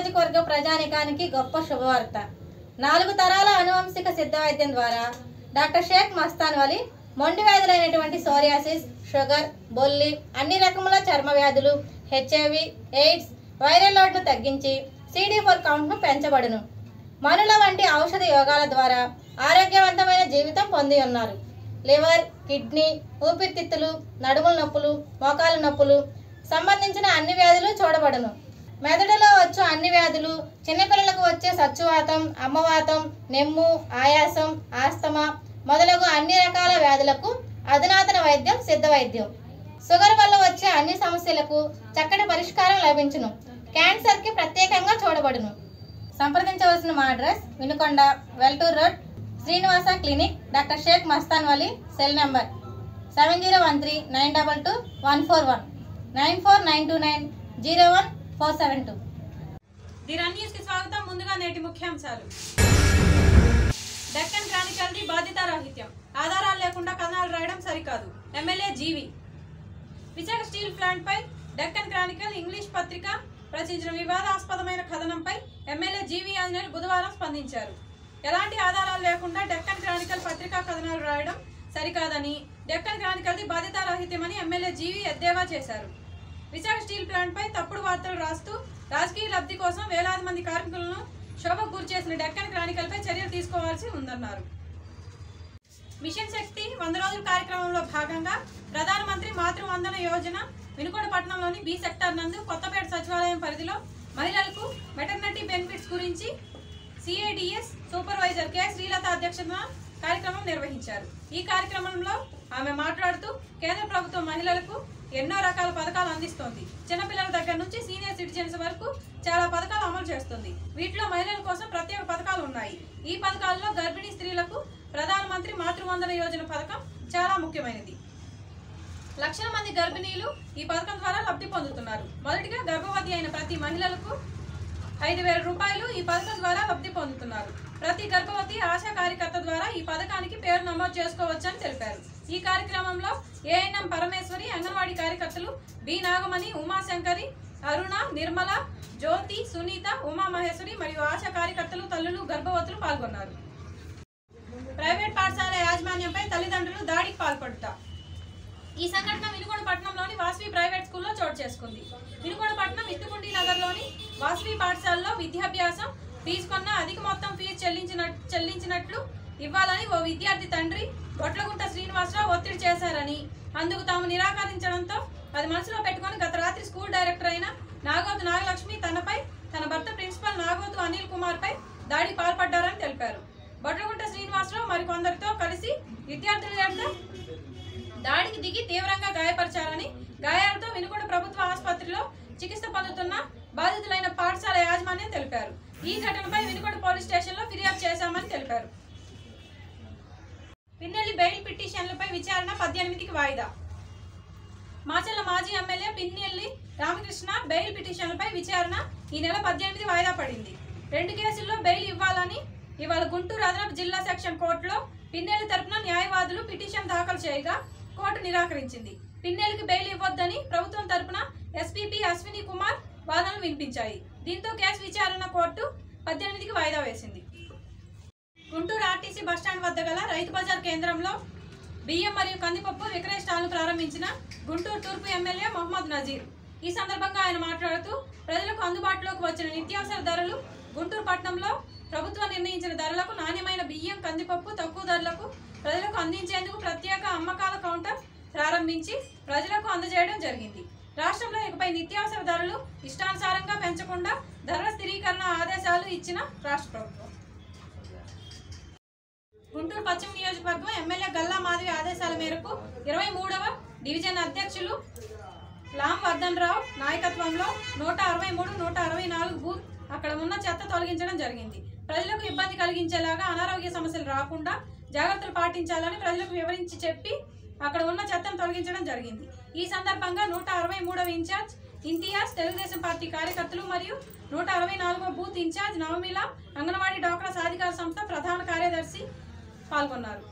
నియోజకవర్గ ప్రజానికానికి గొప్ప శుభవార్త. 4 తరాల అనువంశిక సిద్ధ వైద్యం ద్వారా డాక్టర్ షేక్ మస్తాన్ వలి మొండి వ్యాధులైనటువంటి సోరియాసిస్, షుగర్, బొల్లి, అన్ని రకముల చర్మ వ్యాధులు, హెచ్ఐవి, ఎయిడ్స్, వైరల్ లోడ్ను తగ్గించి CD4 కౌంట్ను పెంచబడును. మనుల వంటి ఔషధ యోగాల ద్వారా ఆరోగ్యవంతమైన జీవితం పొంది ఉన్నారు. లివర్, కిడ్నీ, ఊపిరితిత్తులు, నడుముల నొప్పులు, మోకాలు నొప్పులు సంబంధించిన అన్ని వ్యాధులు చూడబడును. మెదడులో వచ్చు అన్ని వ్యాధులు, చిన్నపిల్లలకు వచ్చే సచ్చువాతం, అమ్మవాతం, నెమ్ము, ఆయాసం, ఆస్తమా మొదలగు అన్ని రకాల వ్యాధులకు అధునాతన వైద్యం సిద్ధ వైద్యం. షుగర్ వల్ల వచ్చే అన్ని సమస్యలకు చక్కటి పరిష్కారం లభించును. క్యాన్సర్కి ప్రత్యేకంగా చూడబడును. సంప్రదించవలసిన మా address Vinukonda, Veltur road, Srinivasa clinic, doctor Shaik Mastan Vali. Cell number 7013922141 9492901472. The run news కి స్వాగతం. ముందుగా నేటి ముఖ్యాంశాలు. డెక్కన్ క్రానికల్ ది బాధ్యతారాహిత్యం, ఆధారాలు లేకుండా కథనాలు రాయడం సరికాదు. ఎమ్మెల్యే జీవి. విశాఖ స్టీల్ ప్లాంట్ పై డెక్కన్ క్రానికల్ ఇంగ్లీష్ పత్రిక ప్రచురించిన వివాదాస్పదమైన కథనంపై ఎమ్మెల్యే జీవి ఆంజనేయులు బుధవారం స్పందించారు. ఎలాంటి ఆధారాలు లేకుండా డెక్కన్ క్రానికల్ పత్రికా కథనాలు రాయడం సరికాదని, డెక్కన్ క్రానికల్ ది బాధ్యతారాహిత్యమని ఎమ్మెల్యే జీవి ఎద్దేవా చేశారు. విశాఖ స్టీల్ ప్లాంట్ పై తప్పుడు వార్తలు రాస్తూ రాజకీయ లబ్ధి కోసం వేలాది మంది కార్మికులను శోభకు గురి చేసిన డెక్కన్ క్రానికల్ పై చర్యలు తీసుకోవాల్సి ఉందన్నారు. మిషన్ శక్తి 100 రోజుల కార్యక్రమంలో భాగంగా ప్రధానమంత్రి మాతృవందన యోజన వినుకొండ పట్టణంలోని బి సెక్టార్ నందు కొత్తపేట సచివాలయం పరిధిలో మహిళలకు మెటర్నిటీ బెనిఫిట్స్ గురించి సిఐడిఎస్ సూపర్వైజర్ కె శ్రీలత అధ్యక్షతన కార్యక్రమం నిర్వహించారు. ఈ కార్యక్రమంలో ఆమె మాట్లాడుతూ కేంద్ర ప్రభుత్వం మహిళలకు ఎన్నో రకాల పథకాలు అందిస్తోంది. చిన్నపిల్లల దగ్గర నుంచి సీనియర్ సిటిజన్స్ వరకు చాలా పథకాలు అమలు చేస్తుంది. వీటిలో మహిళల కోసం ప్రత్యేక పథకాలు ఉన్నాయి. ఈ పథకాల్లో గర్భిణీ స్త్రీలకు ప్రధానమంత్రి మాతృవందన యోజన పథకం చాలా ముఖ్యమైనది. లక్షల మంది గర్భిణీలు ఈ పథకం ద్వారా లబ్ధి పొందుతున్నారు. మొదటిగా గర్భవతి అయిన ప్రతి మహిళలకు 5,000 రూపాయలు ఈ పథకం ద్వారా లబ్ధి పొందుతున్నారు. ప్రతి గర్భవతి ఆశా కార్యకర్త ద్వారా ఈ పథకానికి పేరు నమోదు చేసుకోవచ్చని తెలిపారు. ఈ కార్యక్రమంలో ఏఎన్ఎం పరమేశ్వరి, అంగన్వాడీ కార్యకర్తలు బి నాగమణి, ఉమాశంకరి, అరుణ, నిర్మల, జ్యోతి, సునీత, ఉమామహేశ్వరి మరియు ఆశా కార్యకర్తలు, తల్లులు, గర్భవతులు పాల్గొన్నారు. ప్రైవేట్ పాఠశాల యాజమాన్యంపై తల్లిదండ్రులు దాడికి పాల్పడుట. ఈ సంఘటన వినుకొండ పట్టణంలోని వాసవి ప్రైవేట్ స్కూల్లో చోటు చేసుకుంది. వినుకొండ పట్టణం ఇత్తుకుండి నగర్లోని వాసవి పాఠశాలలో విద్యాభ్యాసం తీసుకున్న అధిక మొత్తం ఫీజు చెల్లించినట్లు ఇవ్వాలని ఓ విద్యార్థి తండ్రి బొట్లగుంట శ్రీనివాసరావు ఒత్తిడి చేశారని, అందుకు తాము నిరాకరించడంతో అది మనసులో పెట్టుకుని గత రాత్రి స్కూల్ డైరెక్టర్ అయిన నాగోతు నాగలక్ష్మి తనపై, తన భర్త ప్రిన్సిపల్ నాగోతు అనిల్ కుమార్ పై దాడికి పాల్పడ్డారని తెలిపారు. బొట్లగుంట శ్రీనివాసరావు మరికొందరితో కలిసి విద్యార్థుల దాడికి దిగి తీవ్రంగా గాయపరిచారని, గాయాలతో వినుకొండ ప్రభుత్వ ఆసుపత్రిలో చికిత్స పొందుతున్న బాధితులైన పాఠశాల యాజమాన్యం తెలిపారు. ఈ ఘటనపై వినుకొండ పోలీస్ స్టేషన్లో ఫిర్యాదు చేశామని తెలిపారు. పిన్నెల్లి బెయిల్ పిటిషన్లపై విచారణ 18కి వాయిదా. మాచర్ల మాజీ ఎమ్మెల్యే పిన్నెల్లి రామకృష్ణ బెయిల్ పిటిషన్లపై విచారణ ఈ నెల 18 వాయిదా పడింది. 2 కేసుల్లో బెయిల్ ఇవ్వాలని ఇవాళ గుంటూరు అదనపు జిల్లా సెషన్ కోర్టులో పిన్నెల్లి తరపున న్యాయవాదులు పిటిషన్ దాఖలు చేయగా కోర్టు నిరాకరించింది. పిన్నెల్లికి బెయిల్ ఇవ్వొద్దని ప్రభుత్వం తరపున ఎస్పీపీ అశ్విని కుమార్ వాదనలు వినిపించాయి. దీంతో కేసు విచారణ కోర్టు 18కి వాయిదా వేసింది. గుంటూరు ఆర్టీసీ బస్టాండ్ వద్ద గల రైతు బజార్ కేంద్రంలో బియ్యం మరియు కందిపప్పు విక్రయ స్టాల్ను ప్రారంభించిన గుంటూరు తూర్పు ఎమ్మెల్యే మొహమ్మద్ నజీర్. ఈ సందర్భంగా ఆయన మాట్లాడుతూ ప్రజలకు అందుబాటులోకి వచ్చిన నిత్యావసర ధరలు, గుంటూరు పట్టణంలో ప్రభుత్వం నిర్ణయించిన ధరలకు నాణ్యమైన బియ్యం, కందిపప్పు తక్కువ ధరలకు ప్రజలకు అందించేందుకు ప్రత్యేక అమ్మకాల కౌంటర్ ప్రారంభించి ప్రజలకు అందజేయడం జరిగింది. రాష్ట్రంలో ఇకపై నిత్యావసర ధరలు ఇష్టానుసారంగా పెంచకుండా ధరల స్థిరీకరణ ఆదేశాలు ఇచ్చిన రాష్ట్ర ప్రభుత్వం. గుంటూరు పశ్చిమ నియోజకవర్గం ఎమ్మెల్యే గల్లా మాధవి ఆదేశాల మేరకు 23వ డివిజన్ అధ్యక్షులు లాం వర్ధన్ రావు నాయకత్వంలో 163, 164 బూత్ అక్కడ ఉన్న చెత్త తొలగించడం జరిగింది. ప్రజలకు ఇబ్బంది కలిగించేలాగా అనారోగ్య సమస్యలు రాకుండా జాగ్రత్తలు పాటించాలని ప్రజలకు వివరించి చెప్పి అక్కడ ఉన్న చెత్తను తొలగించడం జరిగింది. ఈ సందర్భంగా 163వ ఇన్ఛార్జ్ ఇంతియాజ్, తెలుగుదేశం పార్టీ కార్యకర్తలు మరియు 164వ బూత్ ఇన్ఛార్జ్ నవమిల, అంగన్వాడీ డాక్రా సాధికార సంస్థ ప్రధాన కార్యదర్శి పాల్గొన్నారు.